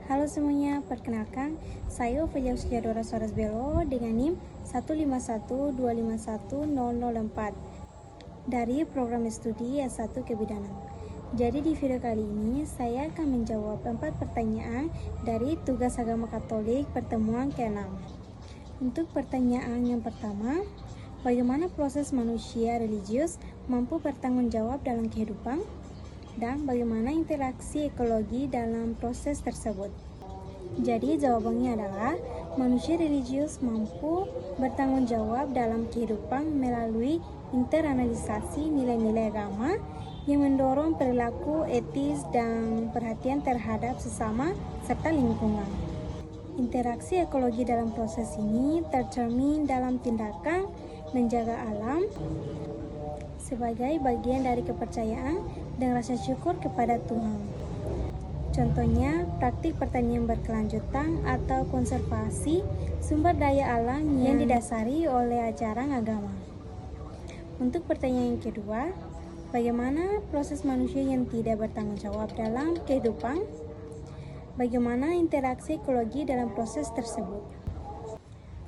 Halo semuanya, perkenalkan saya Ophelia Uskiadora Soares Belo dengan NIM 151251004 dari program studi S1 Kebidanan. Jadi di video kali ini saya akan menjawab 4 pertanyaan dari tugas agama Katolik pertemuan ke-6. Untuk pertanyaan yang pertama, bagaimana proses manusia religius mampu bertanggung jawab dalam kehidupan? Dan bagaimana interaksi ekologi dalam proses tersebut? Jadi jawabannya adalah manusia religius mampu bertanggung jawab dalam kehidupan melalui interanalisasi nilai-nilai agama yang mendorong perilaku etis dan perhatian terhadap sesama serta lingkungan. Interaksi ekologi dalam proses ini tercermin dalam tindakan menjaga alam sebagai bagian dari kepercayaan dan rasa syukur kepada Tuhan. Contohnya, praktik pertanian berkelanjutan atau konservasi sumber daya alam yang didasari oleh ajaran agama. Untuk pertanyaan yang kedua, bagaimana proses manusia yang tidak bertanggung jawab dalam kehidupan? Bagaimana interaksi ekologi dalam proses tersebut?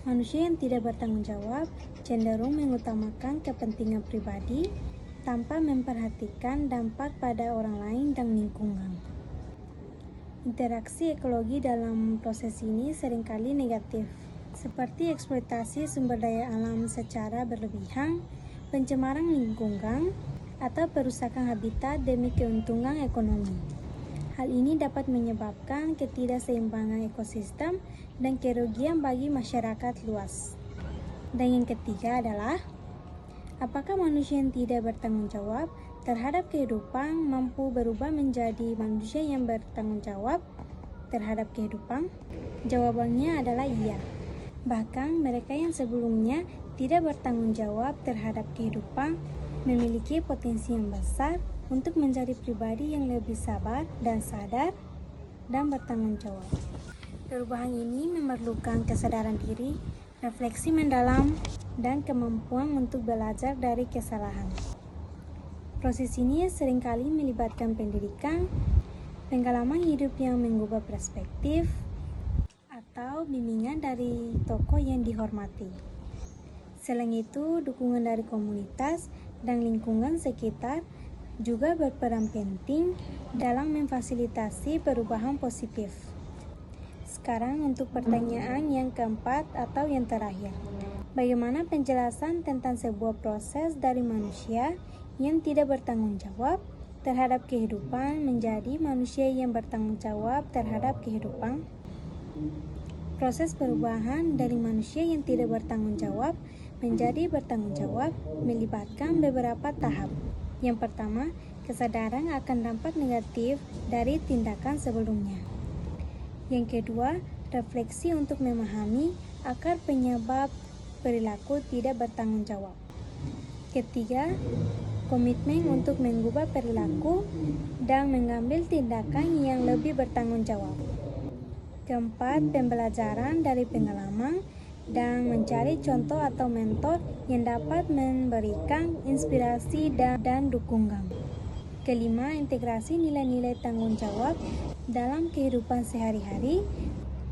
Manusia yang tidak bertanggung jawab cenderung mengutamakan kepentingan pribadi tanpa memperhatikan dampak pada orang lain dan lingkungan. Interaksi ekologi dalam proses ini seringkali negatif, seperti eksploitasi sumber daya alam secara berlebihan, pencemaran lingkungan, atau perusakan habitat demi keuntungan ekonomi. Hal ini dapat menyebabkan ketidakseimbangan ekosistem dan kerugian bagi masyarakat luas. Dan yang ketiga adalah, apakah manusia yang tidak bertanggung jawab terhadap kehidupan mampu berubah menjadi manusia yang bertanggung jawab terhadap kehidupan? Jawabannya adalah iya. Bahkan mereka yang sebelumnya tidak bertanggung jawab terhadap kehidupan memiliki potensi yang besar untuk menjadi pribadi yang lebih sabar dan sadar dan bertanggung jawab. Perubahan ini memerlukan kesadaran diri, refleksi mendalam, dan kemampuan untuk belajar dari kesalahan. Proses ini seringkali melibatkan pendidikan, pengalaman hidup yang mengubah perspektif, atau bimbingan dari tokoh yang dihormati. Selain itu, dukungan dari komunitas dan lingkungan sekitar juga berperan penting dalam memfasilitasi perubahan positif. Sekarang untuk pertanyaan yang keempat atau yang terakhir. Bagaimana penjelasan tentang sebuah proses dari manusia yang tidak bertanggung jawab terhadap kehidupan menjadi manusia yang bertanggung jawab terhadap kehidupan? Proses perubahan dari manusia yang tidak bertanggung jawab menjadi bertanggung jawab melibatkan beberapa tahap. Yang pertama, kesadaran akan dampak negatif dari tindakan sebelumnya. Yang kedua, refleksi untuk memahami akar penyebab perilaku tidak bertanggung jawab. Ketiga, komitmen untuk mengubah perilaku dan mengambil tindakan yang lebih bertanggung jawab. Keempat, pembelajaran dari pengalaman dan mencari contoh atau mentor yang dapat memberikan inspirasi dan dukungan. Kelima, integrasi nilai-nilai tanggung jawab dalam kehidupan sehari-hari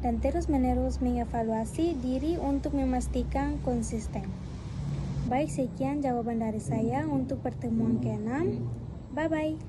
dan terus-menerus mengevaluasi diri untuk memastikan konsisten. Baik, sekian jawaban dari saya untuk pertemuan ke-6. Bye-bye.